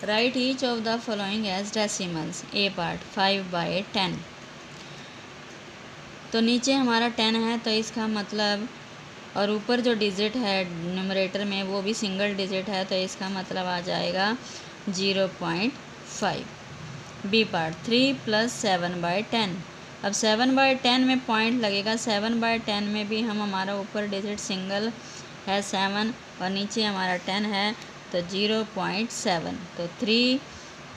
Right each of the following as decimals. A part 5/10। तो नीचे हमारा 10 है तो इसका मतलब, और ऊपर जो डिजिट है न्यूमरेटर में वो भी सिंगल डिजिट है तो इसका मतलब आ जाएगा 0.5। B part 3 + 7/10। अब 7/10 में पॉइंट लगेगा। 7/10 में भी हमारा ऊपर डिजिट सिंगल है 7 और नीचे हमारा 10 है तो 0.7। तो 3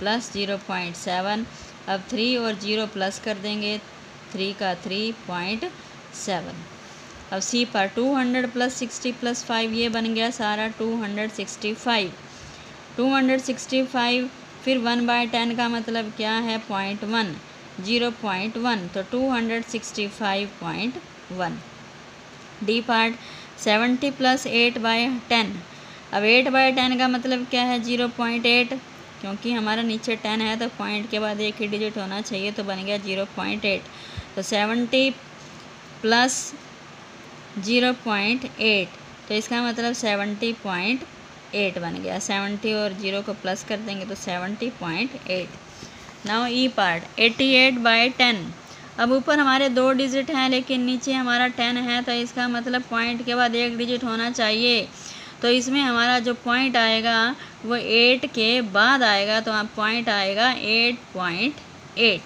+ 0.7। अब 3 और 0 प्लस कर देंगे, 3 का 3.7। अब सी पर 200 + 60 + 5 ये बन गया सारा 265। 265 फिर 1/10 का मतलब क्या है 0.1, 0.1 तो 265.1। D part 70 + 8/10। अब 8/10 का मतलब क्या है 0.8, क्योंकि हमारा नीचे 10 है तो पॉइंट के बाद एक ही डिजिट होना चाहिए तो बन गया 0.8। तो 70 + 0.8 तो इसका मतलब 70.8 बन गया। 70 और 0 को प्लस कर देंगे तो 70.8। नाउ ई पार्ट 88/10। अब ऊपर हमारे 2 डिजिट हैं लेकिन नीचे हमारा 10 है तो इसका मतलब पॉइंट के बाद एक डिजिट होना चाहिए। तो इसमें हमारा जो पॉइंट आएगा वो 8 के बाद आएगा तो आप पॉइंट आएगा 8.8।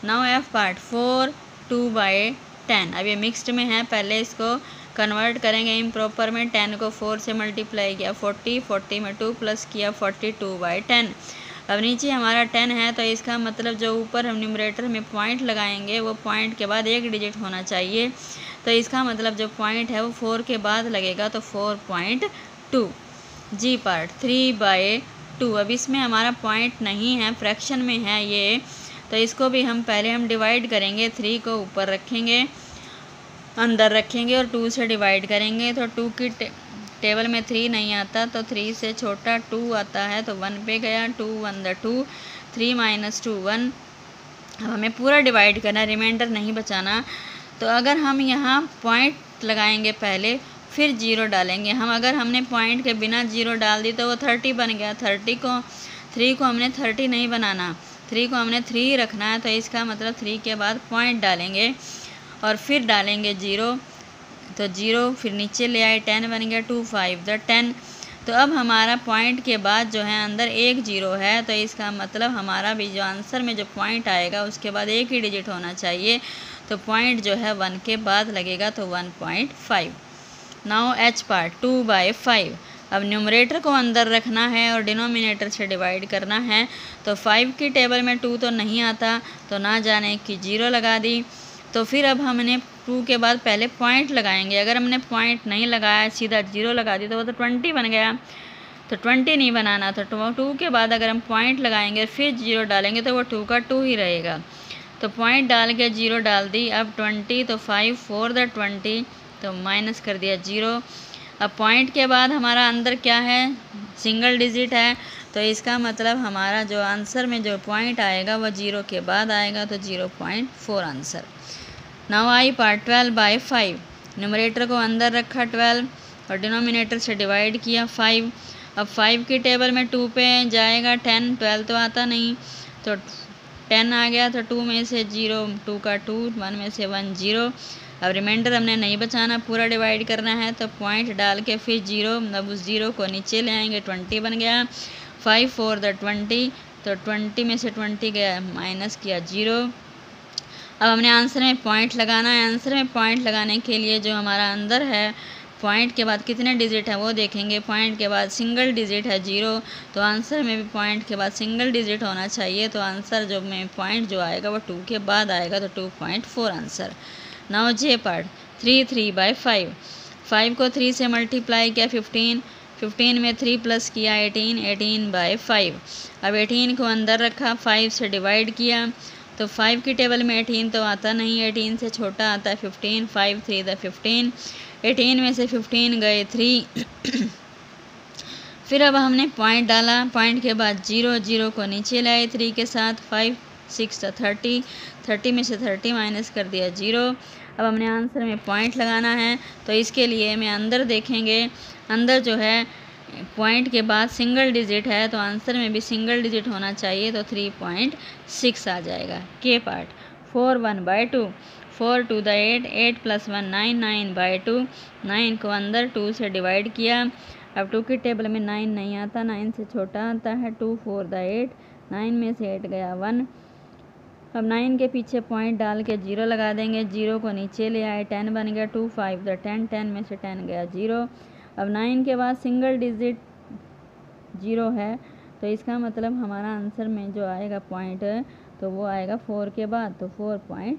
Now F part 4/2/10। अब ये मिक्स्ड में है, पहले इसको कन्वर्ट करेंगे इम्प्रॉपर में। 10 को 4 से मल्टीप्लाई किया 40, 40 में 2 प्लस किया 42/10। अब नीचे हमारा 10 है तो इसका मतलब जो ऊपर हम न्यूमरेटर में पॉइंट लगाएंगे वो पॉइंट के बाद एक डिजिट होना चाहिए। तो इसका मतलब जो पॉइंट है वो 4 के बाद लगेगा तो 4.2। जी पार्ट 3/2। अब इसमें हमारा पॉइंट नहीं है, फ्रैक्शन में है ये, तो इसको भी हम पहले डिवाइड करेंगे। 3 को ऊपर रखेंगे, अंदर रखेंगे और 2 से डिवाइड करेंगे तो 2 की टेबल में 3 नहीं आता तो 3 से छोटा 2 आता है तो 1 पे गया। 2 1 2, 3 - 2 1। अब हमें पूरा डिवाइड करना, रिमाइंडर नहीं बचाना। तो अगर हम यहाँ पॉइंट लगाएंगे पहले फिर 0 डालेंगे हम, अगर हमने पॉइंट के बिना 0 डाल दी तो वो 30 बन गया। 3 को हमने 30 नहीं बनाना, 3 को हमने 3 रखना है तो इसका मतलब 3 के बाद पॉइंट डालेंगे और फिर डालेंगे 0 तो 0 फिर नीचे ले आए 10 बन गया। 2 5 10। तो अब हमारा पॉइंट के बाद जो है अंदर एक 0 है तो इसका मतलब हमारा भी जो आंसर में जो पॉइंट आएगा उसके बाद एक ही डिजिट होना चाहिए तो पॉइंट जो है 1 के बाद लगेगा तो 1.5। Now H part 2/5। अब न्यूमरेटर को अंदर रखना है और डिनोमिनेटर से डिवाइड करना है। तो 5 की टेबल में 2 तो नहीं आता तो ना जाने कि 0 लगा दी। तो फिर अब हमने 2 के बाद पहले पॉइंट लगाएंगे। अगर हमने पॉइंट नहीं लगाया सीधा 0 लगा दी तो वो तो 20 बन गया, तो 20 नहीं बनाना। तो 2 के बाद अगर हम पॉइंट लगाएंगे फिर 0 डालेंगे तो वो 2 का 2 ही रहेगा। तो पॉइंट डाल के 0 डाल दी। अब 20 तो 5 4 20 तो माइनस कर दिया 0। अब पॉइंट के बाद हमारा अंदर क्या है सिंगल डिजिट है तो इसका मतलब हमारा जो आंसर में जो पॉइंट आएगा वो 0 के बाद आएगा तो 0.4 answer. Now I part 12/5। Numerator को अंदर रखा 12 और डिनोमिनेटर से डिवाइड किया 5। अब 5 की टेबल में 2 पे जाएगा 10, 12 तो आता नहीं तो 10 आ गया तो 2 में से 0, 2 का 2, 1 में से 1 0। अब रिमाइंडर हमने नहीं बचाना, पूरा डिवाइड करना है तो पॉइंट डाल के फिर 0। अब उस 0 को नीचे ले आएंगे 20 बन गया। 5 4 20 तो 20 में से 20 गया माइनस किया 0। अब हमने आंसर में पॉइंट लगाना है। आंसर में पॉइंट लगाने के लिए जो हमारा अंदर है पॉइंट के बाद कितने डिजिट हैं वो देखेंगे। पॉइंट के बाद सिंगल डिजिट है 0 तो आंसर में भी पॉइंट के बाद सिंगल डिजिट होना चाहिए तो आंसर जो में पॉइंट जो आएगा वो 2 के बाद आएगा तो 2.4 आंसर। नाउ जे पार्ट 3/5। 5 को 3 से मल्टीप्लाई किया 15, 15 में 3 प्लस किया 18, 18/5। अब 18 को अंदर रखा 5 से डिवाइड किया तो 5 की टेबल में 18 तो आता नहीं, 18 से छोटा आता है 15। 5 3 15, 18 में से 15 गए 3। फिर अब हमने पॉइंट डाला, पॉइंट के बाद 0, 0 को नीचे लाए 3 के साथ। 5 6 30, 30 में से 30 माइनस कर दिया 0। अब हमने आंसर में पॉइंट लगाना है तो इसके लिए हमें अंदर देखेंगे। अंदर जो है पॉइंट के बाद सिंगल डिजिट है तो आंसर में भी सिंगल डिजिट होना चाहिए, तो 3.6 आ जाएगा। के पार्ट 4 1/2, 4 2 द 8, 8 + 1 9, 9/2, 9 को अंदर 2 से डिवाइड किया। अब 2 की टेबल में 9 नहीं आता, 9 से छोटा आता है। 2 4 द 8, 9 में से 8 गया 1। अब 9 के पीछे पॉइंट डाल के 0 लगा देंगे, 0 को नीचे ले आए, 10 बन गया। 2 5 द 10, 10 में से 10 गया 0। अब 9 के बाद सिंगल डिजिट 0 है, तो इसका मतलब हमारा आंसर में जो आएगा पॉइंट तो वो आएगा 4 के बाद, तो 4.6।